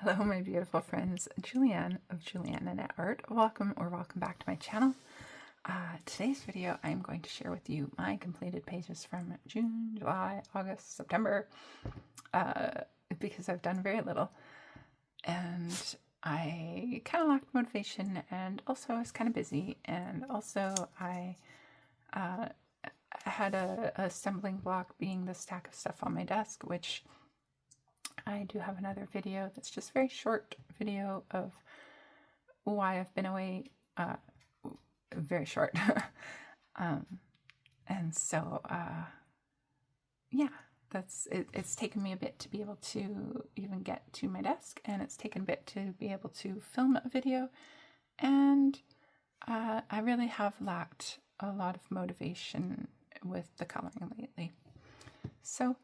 Hello, my beautiful friends. Julianne of Julianne Annette Art. Welcome back to my channel. Today's video, I'm going to share with you my completed pages from June, July, August, September, because I've done very little. And I kind of lacked motivation, and also I was kind of busy, and also I had a stumbling block being the stack of stuff on my desk, which I do have another video that's just a very short video of why I've been away, very short. And so, yeah, that's it. It's taken me a bit to be able to even get to my desk, and it's taken a bit to be able to film a video, and I really have lacked a lot of motivation with the coloring lately. So,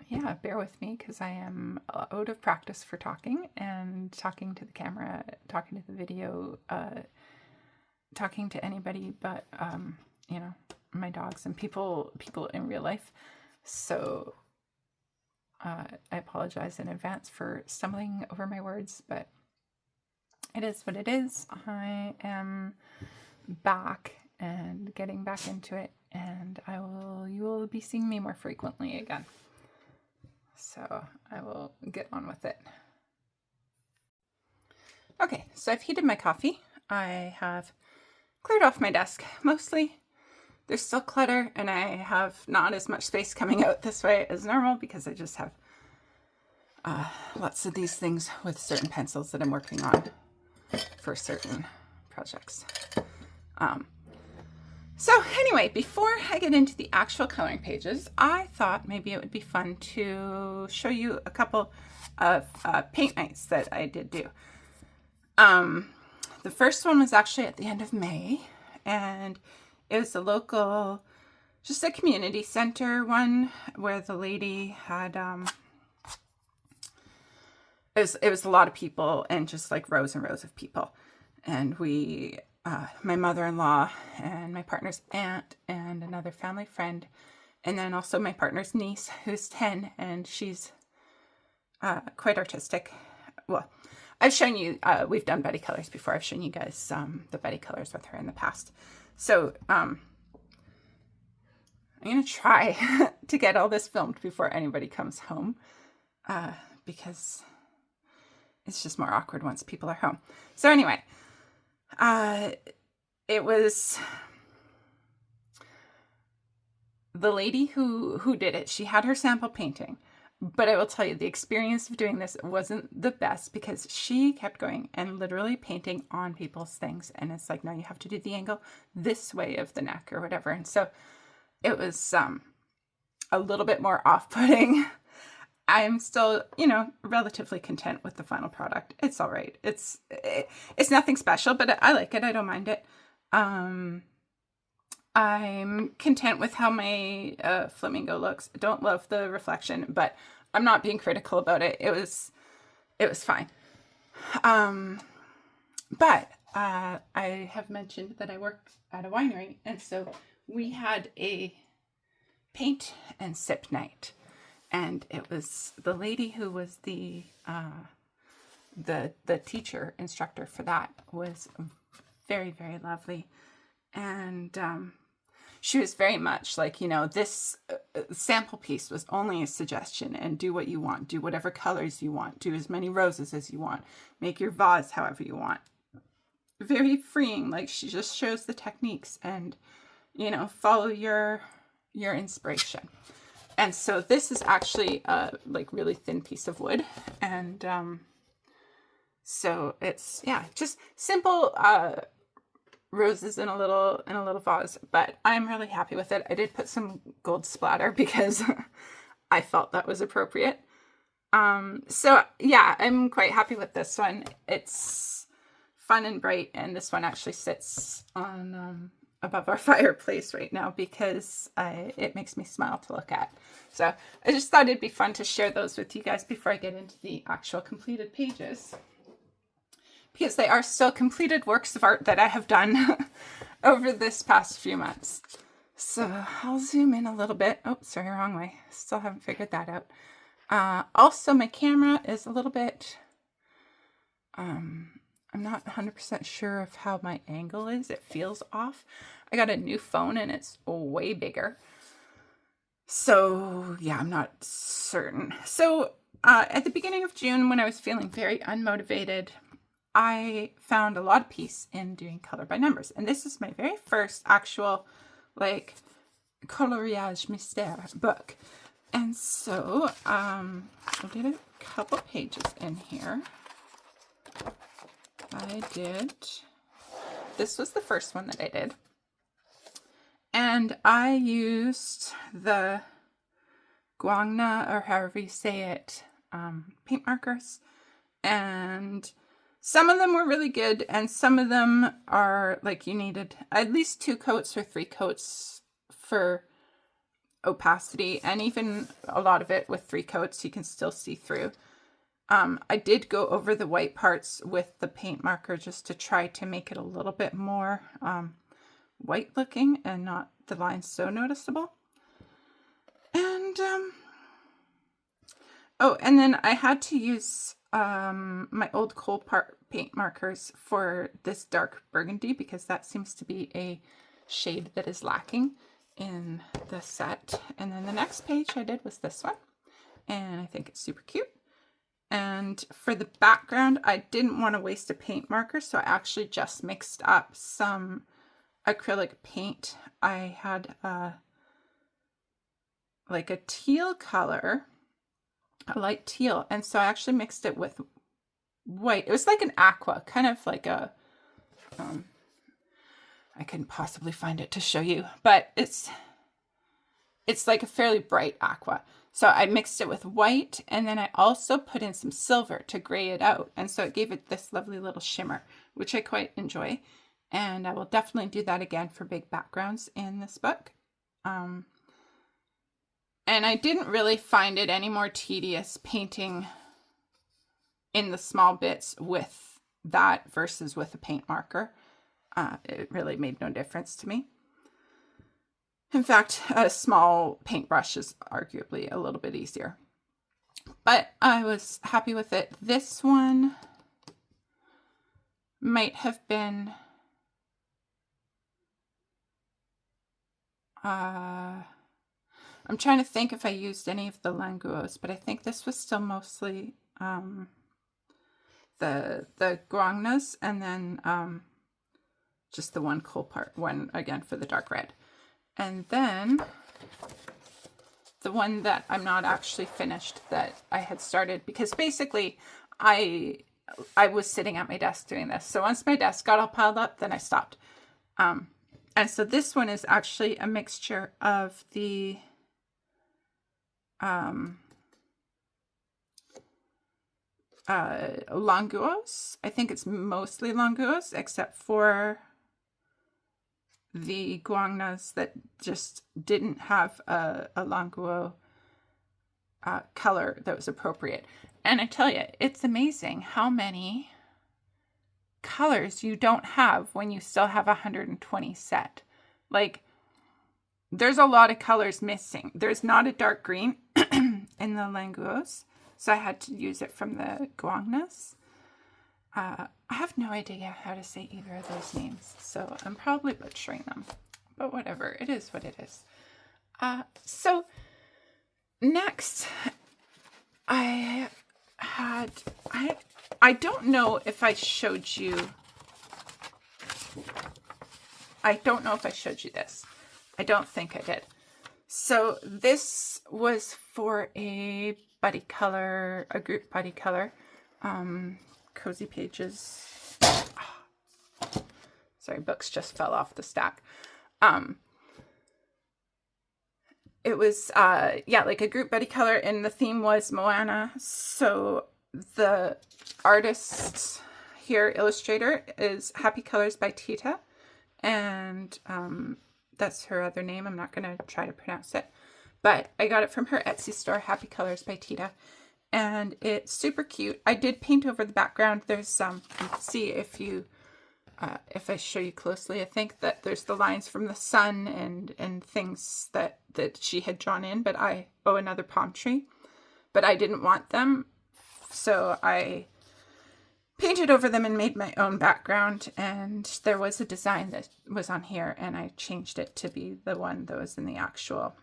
yeah, bear with me because I am out of practice for talking and talking to the camera, talking to the video, talking to anybody but, you know, my dogs and people in real life. So I apologize in advance for stumbling over my words, but it is what it is. I am back and getting back into it, and you will be seeing me more frequently again. So I will get on with it. Okay, so I've heated my coffee. I have cleared off my desk mostly. There's still clutter, and I have not as much space coming out this way as normal because I just have lots of these things with certain pencils that I'm working on for certain projects. So anyway, before I get into the actual coloring pages, I thought maybe it would be fun to show you a couple of paint nights that I did do. The first one was actually at the end of May, and it was a local, just a community center one where the lady had, it was a lot of people and just like rows and rows of people. And we, my mother-in-law and my partner's aunt and another family friend, and then also my partner's niece who's 10, and she's quite artistic. Well, I've shown you, we've done Betty Colors before. I've shown you guys the Betty Colors with her in the past. So I'm going to try to get all this filmed before anybody comes home, because it's just more awkward once people are home. So anyway, it was the lady who did it. She had her sample painting, but I will tell you the experience of doing this wasn't the best because she kept going and literally painting on people's things. And it's like, no, you have to do the angle this way of the neck or whatever. And so it was, a little bit more off-putting. I'm still, you know, relatively content with the final product. It's all right. It's nothing special, but I like it. I don't mind it. I'm content with how my flamingo looks. I don't love the reflection, but I'm not being critical about it. It was fine. But I have mentioned that I work at a winery, and so we had a paint and sip night. And it was the lady who was the teacher instructor for that was very, very lovely. And she was very much like, you know, this sample piece was only a suggestion, and do what you want, do whatever colors you want, do as many roses as you want, make your vase however you want. Very freeing. Like, she just shows the techniques and, you know, follow your inspiration. And so this is actually a like really thin piece of wood. And so it's, yeah, just simple roses in a little vase, but I'm really happy with it. I did put some gold splatter because I felt that was appropriate. So yeah, I'm quite happy with this one. It's fun and bright, and this one actually sits on above our fireplace right now because it makes me smile to look at. So I just thought it'd be fun to share those with you guys before I get into the actual completed pages, because they are still completed works of art that I have done over this past few months. So I'll zoom in a little bit. Oh, sorry, wrong way. Still haven't figured that out. Also, my camera is a little bit, I'm not 100% sure of how my angle is. It feels off. I got a new phone and it's way bigger. So yeah, I'm not certain. So at the beginning of June, when I was feeling very unmotivated, I found a lot of peace in doing color by numbers. And this is my very first actual, like, coloriage mystère book. And so I did a couple pages in here. This was the first one that I did. And I used the Guangna, or however you say it, paint markers. And some of them were really good, and some of them are like you needed at least 2 coats or 3 coats for opacity, and even a lot of it with 3 coats you can still see through. I did go over the white parts with the paint marker just to try to make it a little bit more white looking and not the lines so noticeable. And oh, and then I had to use my old coal paint markers for this dark burgundy, because that seems to be a shade that is lacking in the set. And then the next page I did was this one, and I think it's super cute. And for the background, I didn't want to waste a paint marker, so I actually just mixed up some acrylic paint. I had like a teal color, a light teal, and so I actually mixed it with white. It was like an aqua, kind of like a I couldn't possibly find it to show you, but it's like a fairly bright aqua. So I mixed it with white, and then I also put in some silver to gray it out, and so it gave it this lovely little shimmer, which I quite enjoy. And I will definitely do that again for big backgrounds in this book. And I didn't really find it any more tedious painting in the small bits with that versus with a paint marker. It really made no difference to me. In fact, a small paintbrush is arguably a little bit easier. But I was happy with it. This one might have been I'm trying to think if I used any of the Languos, but I think this was still mostly the Guangnas, and then just the one coal part one again for the dark red. And then the one that I'm not actually finished that I had started, because basically I was sitting at my desk doing this. So once my desk got all piled up, then I stopped. And so this one is actually a mixture of the Languos. I think it's mostly Languos, except for the Guangnas that just didn't have a Languo color that was appropriate. And I tell you, it's amazing how many colors you don't have when you still have 120 set. Like, there's a lot of colors missing. There's not a dark green in the Languos, so I had to use it from the Guangnas. I have no idea how to say either of those names, so I'm probably butchering them. But whatever, it is what it is. So next, I don't know if I showed you. I don't know if I showed you this. I don't think I did. So this was for a buddy color, a group buddy color. Cozy Pages. Sorry, books just fell off the stack. It was, like a group buddy color, and the theme was Moana. So the artist here, illustrator, is Happy Colors by Tita. And that's her other name. I'm not going to try to pronounce it. But I got it from her Etsy store, Happy Colors by Tita. And it's super cute. I did paint over the background. There's some, you can see if you if I show you closely, I think that there's the lines from the sun and things that she had drawn in, but another palm tree, but I didn't want them. So I painted over them and made my own background, and there was a design that was on here, and I changed it to be the one that was in the actual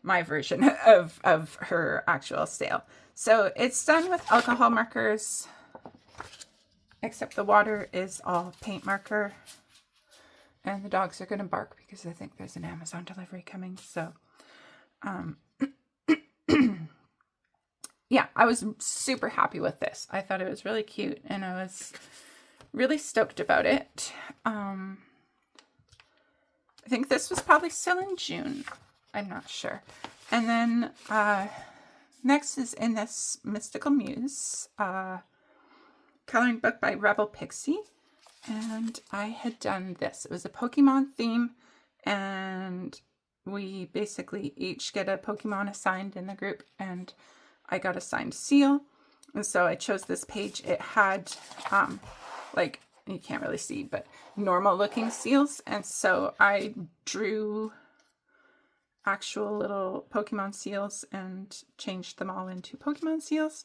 my version of her actual sale. So it's done with alcohol markers, except the water is all paint marker, and the dogs are going to bark because I think there's an Amazon delivery coming. So yeah, I was super happy with this. I thought it was really cute, and I was really stoked about it. I think this was probably still in June. I'm not sure. And then next is in this Mystical Muse coloring book by Rebel Pixie. And I had done this. It was a Pokemon theme, and we basically each get a Pokemon assigned in the group, and I got assigned Seal. And so I chose this page. It had like, you can't really see, but normal looking seals. And so I drew actual little Pokemon seals and changed them all into Pokemon seals.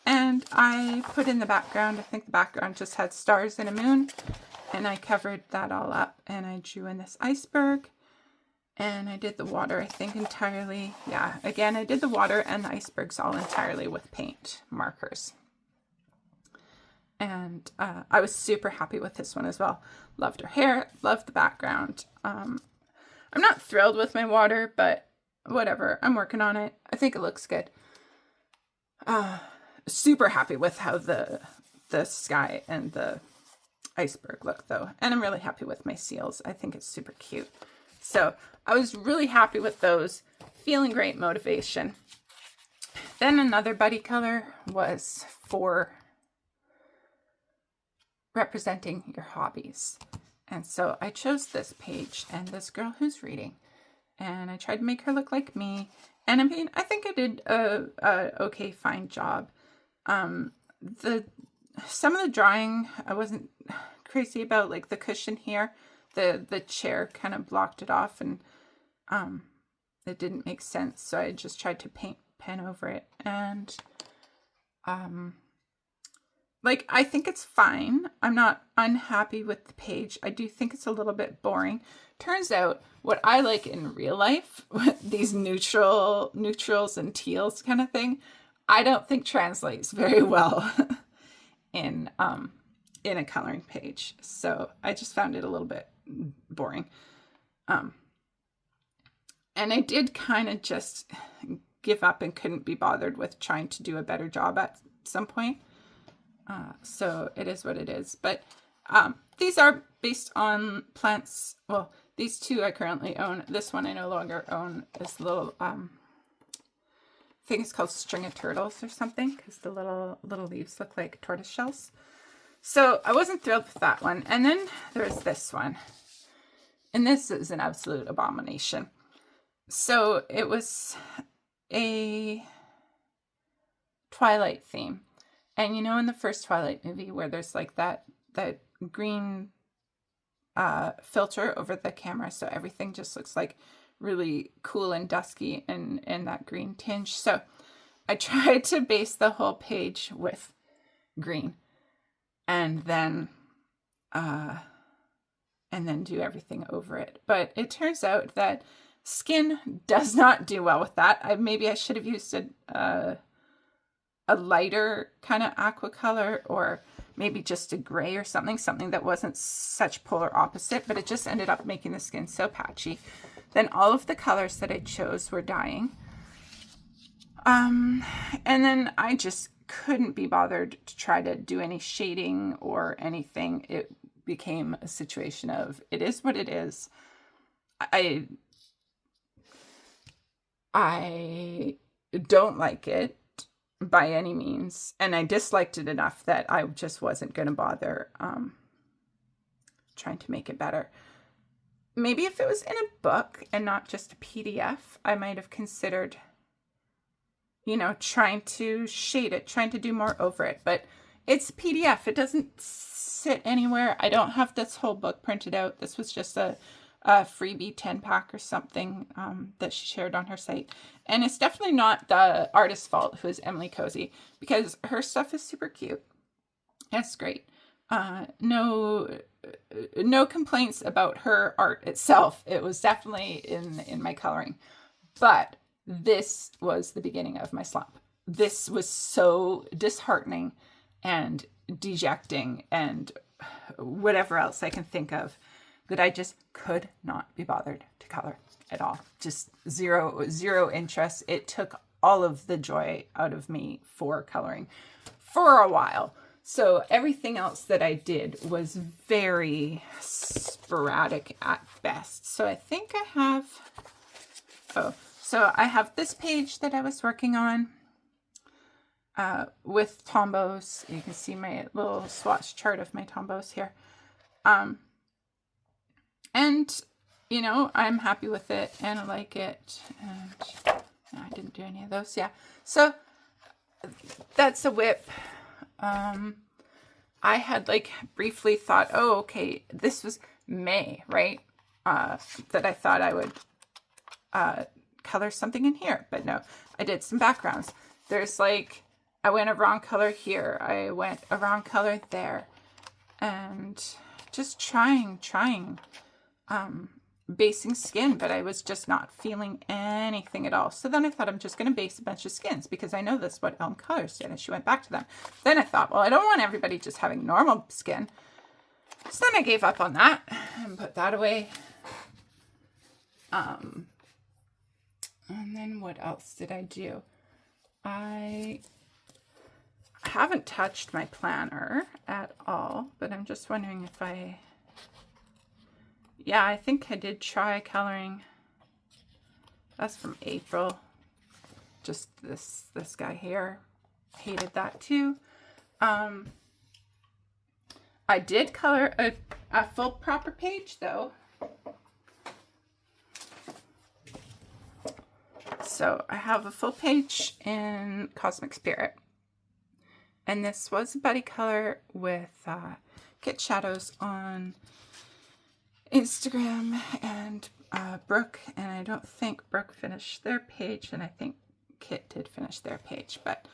And I put in the background, I think the background just had stars and a moon, and I covered that all up, and I drew in this iceberg, and I did the water, I think, entirely. Yeah, again, I did the water and the icebergs all entirely with paint markers. And I was super happy with this one as well. Loved her hair, loved the background. I'm not thrilled with my water, but whatever, I'm working on it. I think it looks good. Super happy with how the sky and the iceberg look, though. And I'm really happy with my seals. I think it's super cute. So I was really happy with those. Feeling great motivation. Then another buddy color was for representing your hobbies. And so I chose this page and this girl who's reading. And I tried to make her look like me. And I mean, I think I did a okay, fine job. Some of the drawing I wasn't crazy about, like the cushion here. The chair kind of blocked it off, and it didn't make sense. So I just tried to paint pen over it, and like, I think it's fine. I'm not unhappy with the page. I do think it's a little bit boring. Turns out what I like in real life, these neutrals and teals kind of thing, I don't think translates very well in a coloring page. So I just found it a little bit boring. And I did kind of just give up and couldn't be bothered with trying to do a better job at some point. So it is what it is. But these are based on plants. Well, these two I currently own. This one I no longer own. This little I think it's called String of Turtles or something, because the little leaves look like tortoise shells. So I wasn't thrilled with that one. And then there's this one. And this is an absolute abomination. So it was a Twilight theme. And you know, in the first Twilight movie where there's like that green filter over the camera, so everything just looks like really cool and dusky and that green tinge. So I tried to base the whole page with green, and then do everything over it. But it turns out that skin does not do well with that. Maybe I should have used a lighter kind of aqua color, or maybe just a gray or something that wasn't such polar opposite, but it just ended up making the skin so patchy. Then all of the colors that I chose were dying. And then I just couldn't be bothered to try to do any shading or anything. It became a situation of, it is what it is. I don't like it by any means, and I disliked it enough that I just wasn't going to bother trying to make it better. Maybe if it was in a book and not just a PDF, I might have considered you know, trying to shade it, trying to do more over it. But it's a PDF. It doesn't sit anywhere. I don't have this whole book printed out. This was just a freebie 10-pack or something that she shared on her site. And it's definitely not the artist's fault, who is Emily Cozy, because her stuff is super cute. It's great. No complaints about her art itself. It was definitely in my coloring. But this was the beginning of my slump. This was so disheartening and dejecting and whatever else I can think of, that I just could not be bothered to color at all. Just zero interest. It took all of the joy out of me for coloring for a while. So everything else that I did was very sporadic at best. So I think I have, so I have this page that I was working on with Tombows. You can see my little swatch chart of my Tombows here. And, you know, I'm happy with it and I like it. And no, I didn't do any of those. Yeah. So that's a whip. I had like briefly thought, oh, okay, this was May, right? That I thought I would color something in here, but no, I did some backgrounds. There's like, I went a wrong color here. I went a wrong color there, and just trying, basing skin, but I was just not feeling anything at all. So then I thought, I'm just going to base a bunch of skins because I know that's what Elm Colors did. And she went back to them. Then I thought, well, I don't want everybody just having normal skin. So then I gave up on that and put that away. And then what else did I do? I haven't touched my planner at all, but I'm just wondering if yeah, I think I did try coloring. That's from April. Just this guy here. Hated that too. I did color a full proper page though. So I have a full page in Cosmic Spirit. And this was a buddy color with Kit Shadows on Instagram and Brooke, and I don't think Brooke finished their page, and I think Kit did finish their page, but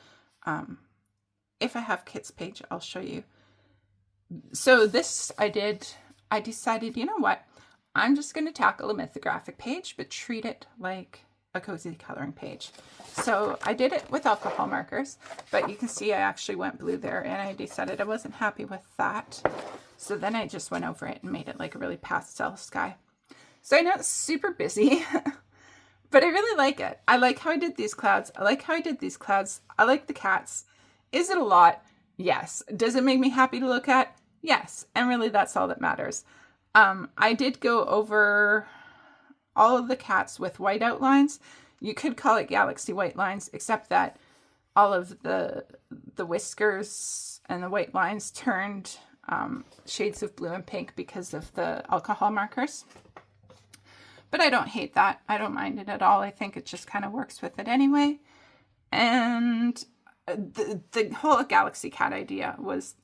if I have Kit's page, I'll show you. So this I decided, you know what, I'm just going to tackle a mythographic page, but treat it like a cozy coloring page. So I did it with alcohol markers, but you can see I actually went blue there, and I decided I wasn't happy with that. So then I just went over it and made it like a really pastel sky. So I know it's super busy, but I really like it. I like how I did these clouds. I like how I did these clouds. I like the cats. Is it a lot? Yes. Does it make me happy to look at? Yes. And really that's all that matters. I did go over all of the cats with white outlines. You could call it galaxy white lines, except that all of the whiskers and the white lines turned shades of blue and pink because of the alcohol markers. But I don't hate that. I don't mind it at all. I think it just kind of works with it anyway. And the whole galaxy cat idea was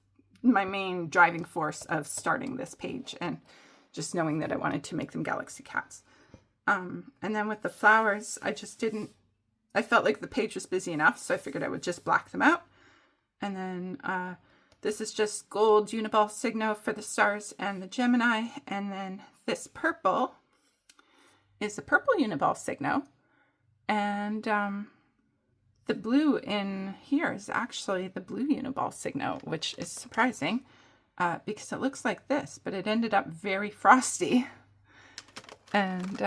my main driving force of starting this page and just knowing that I wanted to make them galaxy cats. And then with the flowers, I felt like the page was busy enough, so I figured I would just black them out. And then this is just gold Uniball Signo for the stars and the Gemini. And then this purple is the purple Uniball Signo. And the blue in here is actually the blue Uniball Signo, which is surprising because it looks like this, but it ended up very frosty. And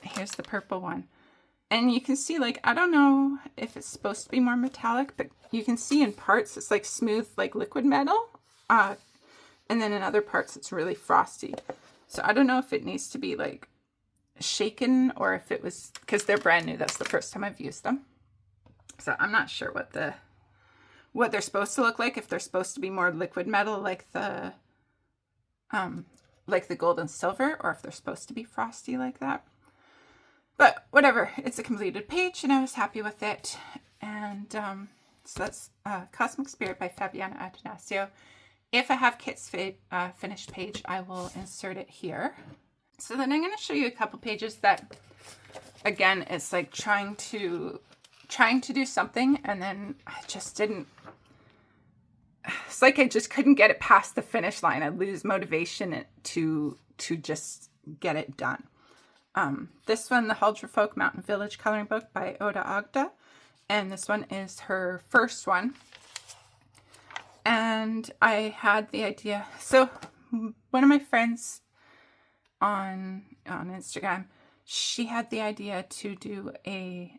here's the purple one. And you can see, like, I don't know if it's supposed to be more metallic, but you can see in parts it's like smooth, like liquid metal. And then in other parts it's really frosty. So I don't know if it needs to be like shaken or if it was, because they're brand new. That's the first time I've used them. So I'm not sure what they're supposed to look like, if they're supposed to be more liquid metal like the gold and silver, or if they're supposed to be frosty like that. But whatever, it's a completed page and I was happy with it. And so that's Cosmic Spirit by Fabiana Attanasio. If I have Kit's finished page, I will insert it here. So then I'm going to show you a couple pages that, again, it's like trying to do something, and then I just didn't. It's like I just couldn't get it past the finish line. I'd lose motivation to just get it done. This one, the Huldra Folk Mountain Village coloring book by Oda Agda. And this one is her first one. And I had the idea. So one of my friends on Instagram, she had the idea to do a,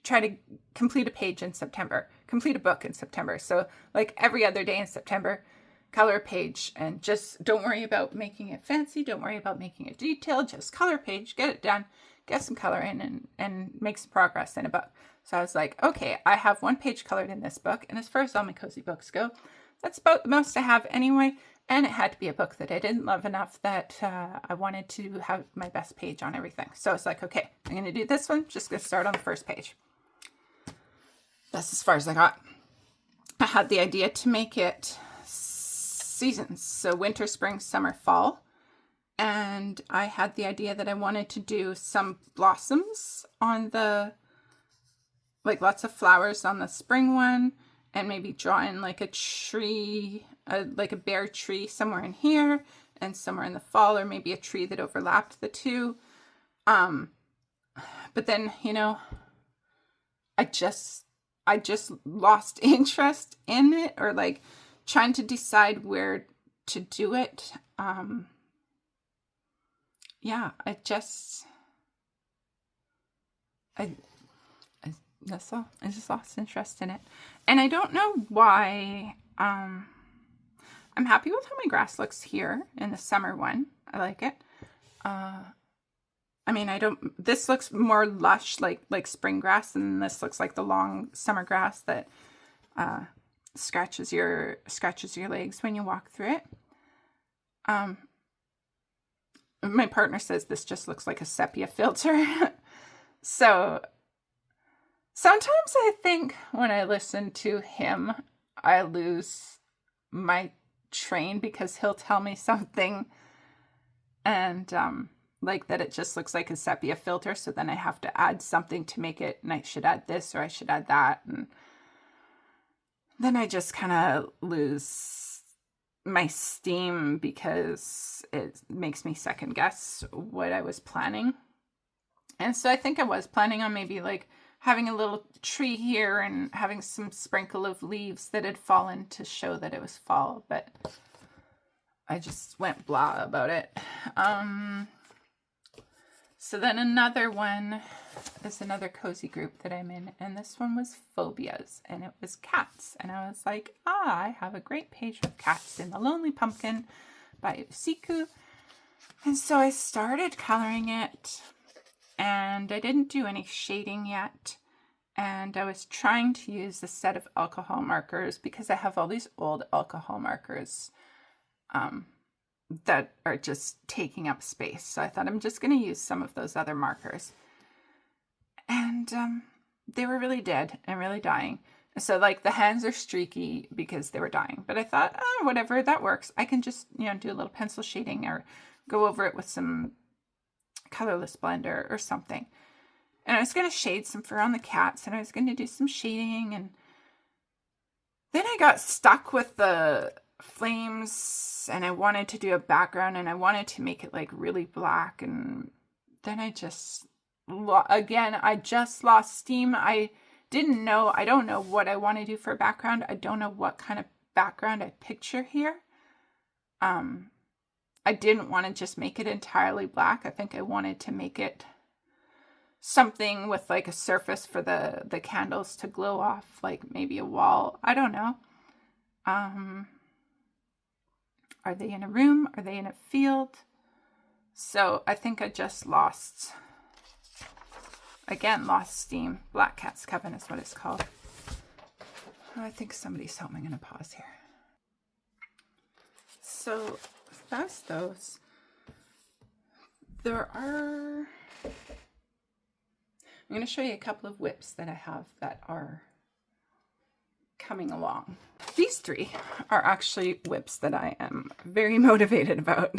try to complete a page in September, complete a book in September. So like every other day in September, color a page, and just don't worry about making it fancy. Don't worry about making it detailed. Just color a page, get it done, get some color in, and make some progress in a book. So I was like, okay, I have one page colored in this book. And as far as all my cozy books go, that's about the most I have anyway. And it had to be a book that I didn't love enough that I wanted to have my best page on everything. So I was like, okay, I'm going to do this one. Just going to start on the first page. That's as far as I got. I had the idea to make it seasons, so winter, spring, summer, fall. And I had the idea that I wanted to do some blossoms on the, like lots of flowers on the spring one, and maybe draw in like a tree, like a bare tree somewhere in here and somewhere in the fall, or maybe a tree that overlapped the two. But then, you know, I just lost interest in it, or like trying to decide where to do it. Yeah, that's all. I just lost interest in it. And I don't know why. I'm happy with how my grass looks here in the summer one. I like it. I mean, this looks more lush, like spring grass, and this looks like the long summer grass that scratches your legs when you walk through it. My partner says this just looks like a sepia filter. So sometimes I think when I listen to him, I lose my train, because he'll tell me something and like that it just looks like a sepia filter, so then I have to add something to make it, and I should add this or I should add that, and then I just kind of lose my steam because it makes me second guess what I was planning. And so I think I was planning on maybe like having a little tree here and having some sprinkle of leaves that had fallen to show that it was fall, but I just went blah about it. So then another one is another cozy group that I'm in, and this one was phobias, and it was cats. And I was like, I have a great page of cats in The Lonely Pumpkin by Usiku. And so I started coloring it, and I didn't do any shading yet. And I was trying to use a set of alcohol markers, because I have all these old alcohol markers that are just taking up space. So I thought I'm just going to use some of those other markers. And they were really dead and really dying. So like the hands are streaky because they were dying. But I thought, whatever, that works. I can just, do a little pencil shading or go over it with some colorless blender or something. And I was going to shade some fur on the cats, and I was going to do some shading. And then I got stuck with the flames, and I wanted to do a background, and I wanted to make it like really black. And then I just, I just lost steam. I don't know what I want to do for a background. I don't know what kind of background I picture here. I didn't want to just make it entirely black. I think I wanted to make it something with like a surface for the candles to glow off, like maybe a wall. I don't know. Are they in a room? Are they in a field? So I think I just lost steam. Black Cat's Coven is what it's called. I think somebody's home. I'm going to pause here. So that's those. There are I'm going to show you a couple of whips that I have that are coming along. These three are actually whips that I am very motivated about.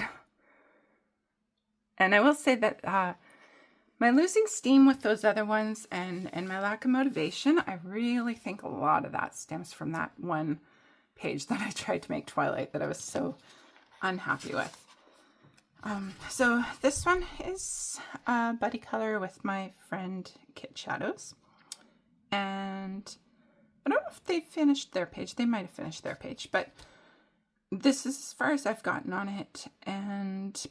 And I will say that my losing steam with those other ones and my lack of motivation, I really think a lot of that stems from that one page that I tried to make Twilight that I was so unhappy with. So this one is Buddy Color with my friend Kit Shadows. And I don't know if they finished their page. They might have finished their page, but this is as far as I've gotten on it.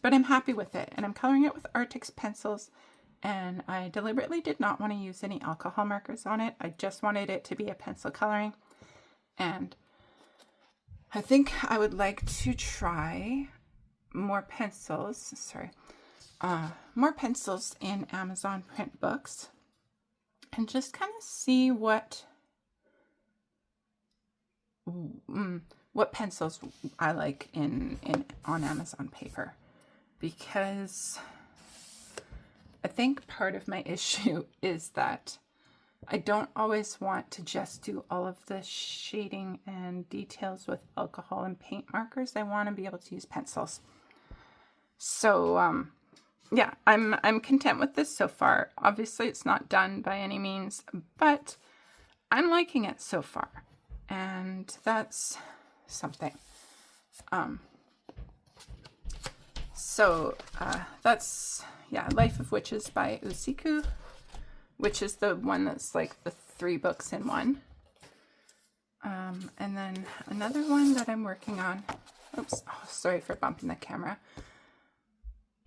But I'm happy with it. And I'm coloring it with Artix pencils. And I deliberately did not want to use any alcohol markers on it. I just wanted it to be a pencil coloring. And I think I would like to try more pencils, more pencils in Amazon print books and just kind of see what pencils I like on Amazon paper, because I think part of my issue is that I don't always want to just do all of the shading and details with alcohol and paint markers. I want to be able to use pencils. So, yeah, I'm content with this so far. Obviously, it's not done by any means, but I'm liking it so far, and that's something. That's, yeah, Life of Witches by Usiku, which is the one that's like the 3 books in one. And then another one that I'm working on. Oops, oh, sorry for bumping the camera.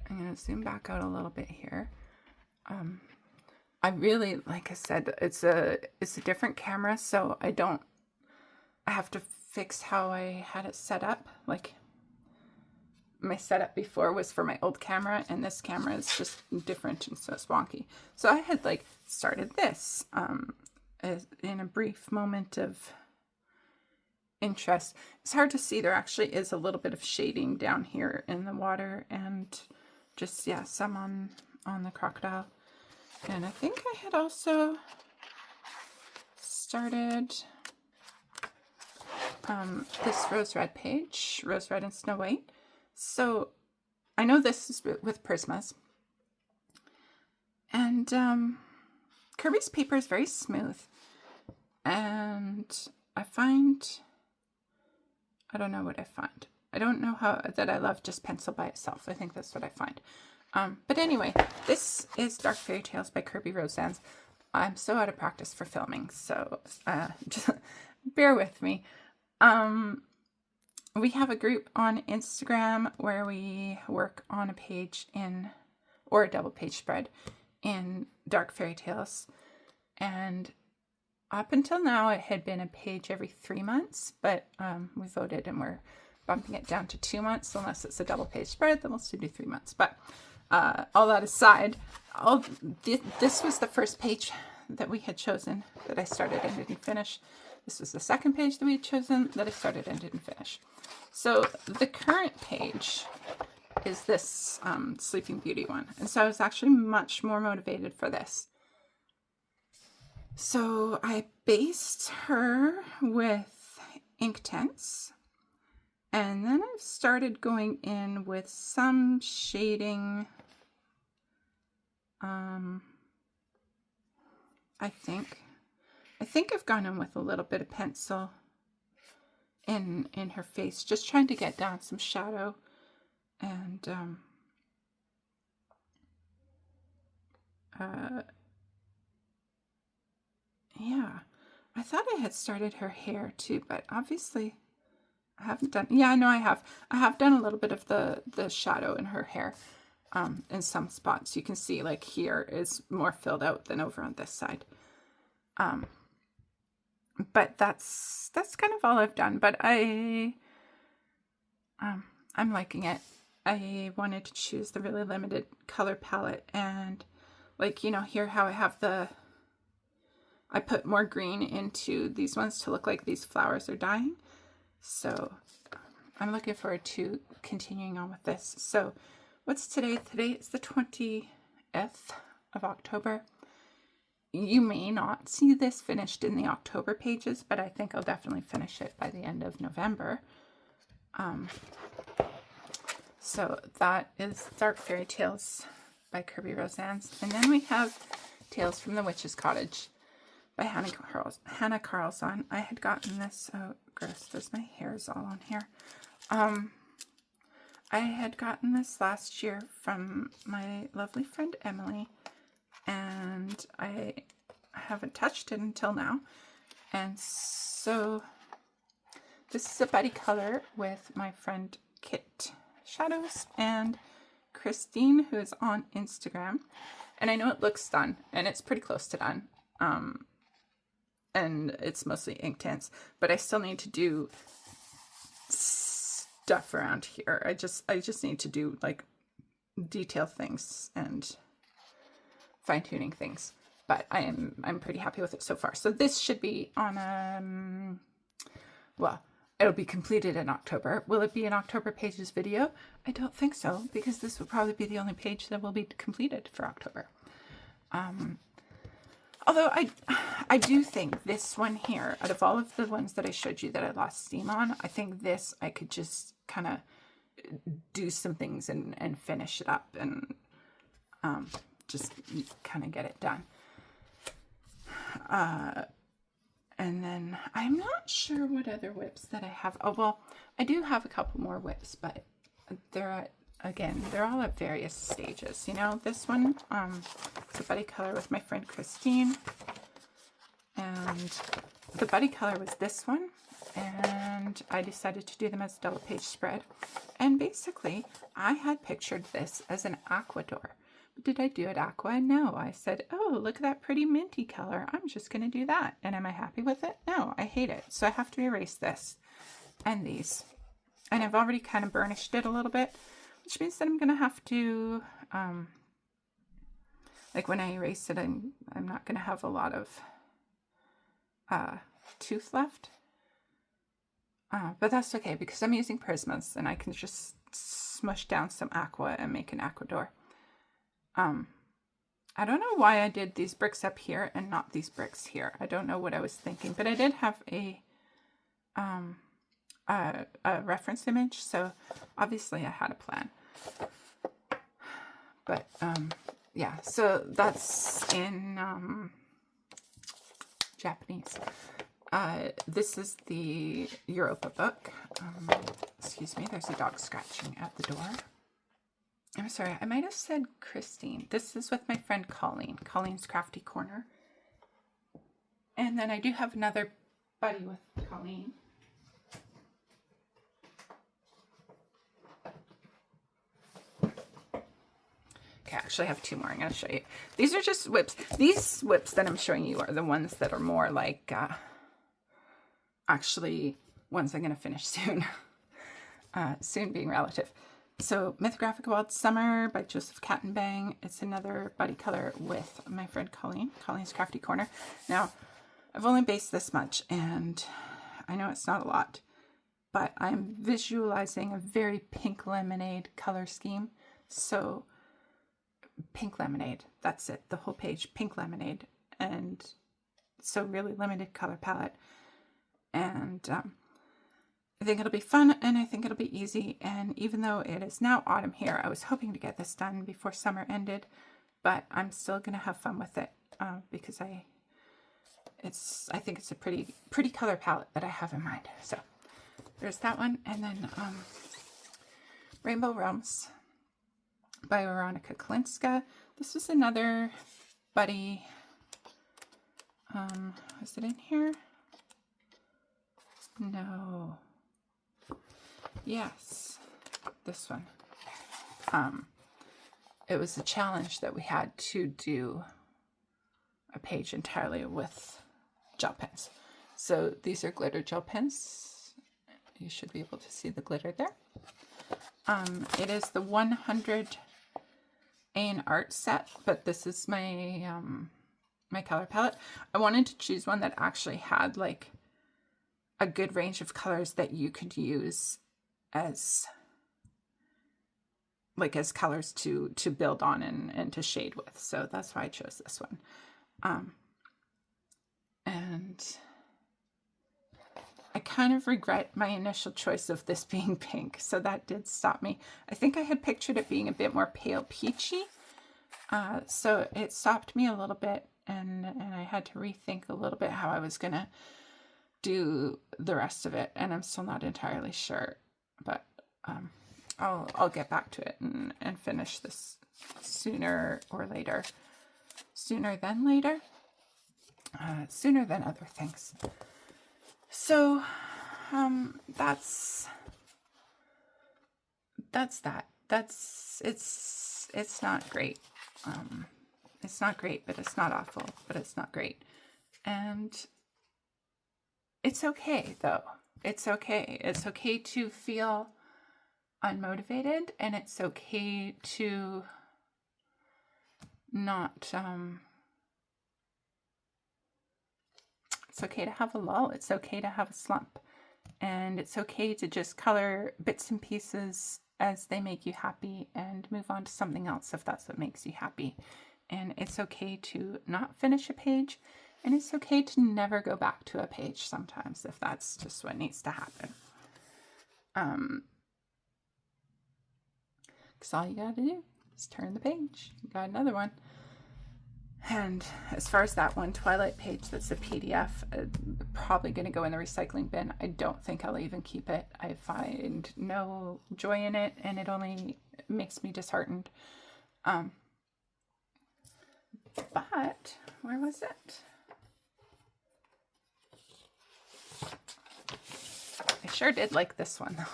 I'm going to zoom back out a little bit here. I really, like I said, it's a different camera, so I have to fix how I had it set up. Like, my setup before was for my old camera, and this camera is just different and so it's wonky. So I had like started this in a brief moment of interest. It's hard to see. There actually is a little bit of shading down here in the water, and just, yeah, some on the crocodile. And I think I had also started this Rose Red page, Rose Red and Snow White. So I know this is with Prismas. And Kirby's paper is very smooth. And I don't know what I find. I don't know that I love just pencil by itself. I think that's what I find. But anyway, this is Dark Fairy Tales by Kirby Roseands. I'm so out of practice for filming, so just bear with me. We have a group on Instagram where we work on a page or a double page spread in Dark Fairy Tales. And up until now, it had been a page every 3 months, but we voted and we're bumping it down to 2 months. Unless it's a double page spread, then we'll still do 3 months. But all that aside, this was the first page that we had chosen that I started and didn't finish. This was the second page that we had chosen that I started and didn't finish. So the current page is this Sleeping Beauty one. And so I was actually much more motivated for this. So I based her with Inktense. And then I've started going in with some shading. I think I've gone in with a little bit of pencil in her face, just trying to get down some shadow. And yeah, I thought I had started her hair too, but obviously I haven't done. Yeah, no, I have. I have done a little bit of the shadow in her hair in some spots. You can see like here is more filled out than over on this side. But that's kind of all I've done. But I'm liking it. I wanted to choose the really limited color palette, and like, you know, here how I have I put more green into these ones to look like these flowers are dying. So I'm looking forward to continuing on with this. So what's today? Today is the 20th of October. you may not see this finished in the October pages, but I think I'll definitely finish it by the end of November. So that is Dark Fairy Tales by Kirby Roseanne's. And then we have Tales from the Witch's Cottage by Hannah Carlson. I had gotten this, oh gross, there's my hairs all on here. I had gotten this last year from my lovely friend Emily, and I haven't touched it until now. And so this is a buddy color with my friend Kit Shadows and Christine, who is on Instagram. And I know it looks done, and it's pretty close to done. And it's mostly Inktense, but I still need to do stuff around here. I just need to do like detail things and fine-tuning things, but I'm pretty happy with it so far. So this should be on well, it'll be completed in October. Will it be an October pages video? I don't think so, because this will probably be the only page that will be completed for October. Although I do think this one here, out of all of the ones that I showed you that I lost steam on, I think this I could just kind of do some things and finish it up and just kind of get it done. And then I'm not sure what other whips that I have. Oh, well, I do have a couple more whips, but they're all at various stages. You know, this one, it's a buddy color with my friend Christine. And the buddy color was this one. And I decided to do them as a double page spread. And basically, I had pictured this as an aqua door. But did I do it aqua? No. I said, oh, look at that pretty minty color. I'm just going to do that. And am I happy with it? No, I hate it. So I have to erase this and these. And I've already kind of burnished it a little bit, which means that I'm going to have to, like when I erase it, I'm not going to have a lot of tooth left. But that's okay, because I'm using Prismas and I can just smush down some aqua and make an aqua door. I don't know why I did these bricks up here and not these bricks here. I don't know what I was thinking, but I did have a reference image, so obviously I had a plan. But yeah, so that's in Japanese. This is the Europa book. Excuse me, there's a dog scratching at the door. I'm sorry, I might have said Christine. This is with my friend Colleen, Colleen's Crafty Corner. And then I do have another buddy with Colleen. Okay, actually I have two more I'm going to show you. These are just whips. These whips that I'm showing you are the ones that are more like, actually, ones I'm going to finish soon. Soon being relative. So, Mythographic Wild Summer by Joseph Kattenbang. It's another buddy color with my friend Colleen, Colleen's Crafty Corner. Now, I've only based this much, and I know it's not a lot, but I'm visualizing a very pink lemonade color scheme. So, pink lemonade, that's it, the whole page, pink lemonade. And so really limited color palette. And I think it'll be fun, and I think it'll be easy. And even though it is now autumn here, I was hoping to get this done before summer ended, but I'm still going to have fun with it because I think it's a pretty color palette that I have in mind. So there's that one. And then Rainbow Realms by Veronica Kalinska. This is another buddy. Is it in here? No. Yes, this one. It was a challenge that we had to do a page entirely with gel pens. So these are glitter gel pens. You should be able to see the glitter there. It is the 100 Ain art set, but this is my my color palette. I wanted to choose one that actually had like a good range of colors that you could use as colors to build on and to shade with. So that's why I chose this one. And I kind of regret my initial choice of this being pink, so that did stop me. I think I had pictured it being a bit more pale peachy, so it stopped me a little bit, and I had to rethink a little bit how I was going to do the rest of it, and I'm still not entirely sure, but I'll get back to it and finish this sooner or later. Sooner than later? Sooner than other things. So, that's that. It's not great. It's not great, but it's not awful, but it's not great. And it's okay, though. It's okay. It's okay to feel unmotivated, and it's okay to not, it's okay to have a lull. It's okay to have a slump. And it's okay to just color bits and pieces as they make you happy and move on to something else if that's what makes you happy. And it's okay to not finish a page. And it's okay to never go back to a page sometimes if that's just what needs to happen. Because all you gotta do is turn the page. You got another one. And as far as that one Twilight page that's a PDF, probably going to go in the recycling bin. I don't think I'll even keep it. I find no joy in it, and it only makes me disheartened. But where was it? I sure did like this one, though.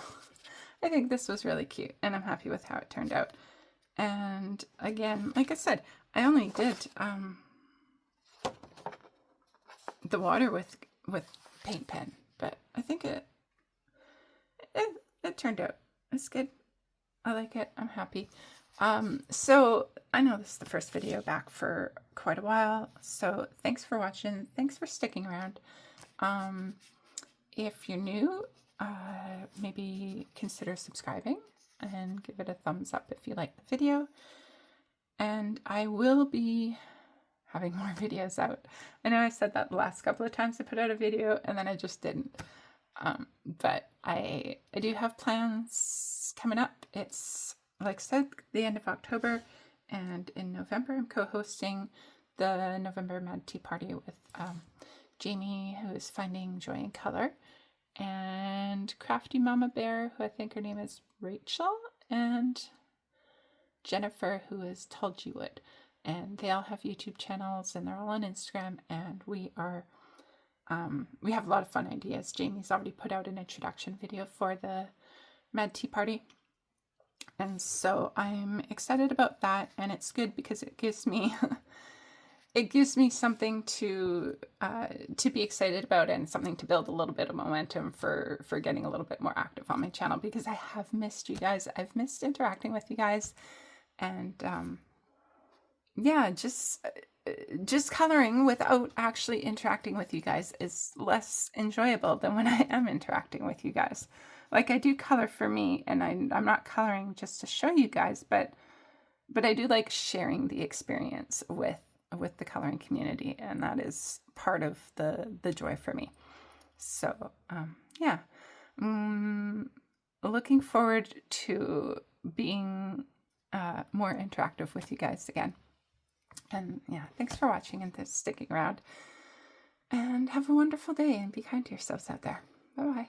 I think this was really cute, and I'm happy with how it turned out. And again, like I said, I only did the water with paint pen, but I think it turned out. It's good. I like it. I'm happy. So I know this is the first video back for quite a while, so thanks for watching. Thanks for sticking around. If you're new, maybe consider subscribing and give it a thumbs up if you like the video. And I will be having more videos out. I know I said that the last couple of times I put out a video and then I just didn't. But I do have plans coming up. It's, like I said, the end of October, and in November I'm co-hosting the November Mad Tea Party with Jamie, who is finding joy in color, and Crafty Mama Bear, who I think her name is Rachel, and Jennifer, who is Told You Would. And they all have YouTube channels, and they're all on Instagram, and we are, we have a lot of fun ideas. Jamie's already put out an introduction video for the Mad Tea Party, and so I'm excited about that, and it's good because it gives me it gives me something to be excited about, and something to build a little bit of momentum for getting a little bit more active on my channel, because I have missed you guys. I've missed interacting with you guys, and yeah, just coloring without actually interacting with you guys is less enjoyable than when I am interacting with you guys. Like, I do color for me, and I'm not coloring just to show you guys, but I do like sharing the experience with the coloring community, and that is part of the joy for me. So yeah, looking forward to being more interactive with you guys again. And yeah, thanks for watching and sticking around, and have a wonderful day, and be kind to yourselves out there. Bye bye.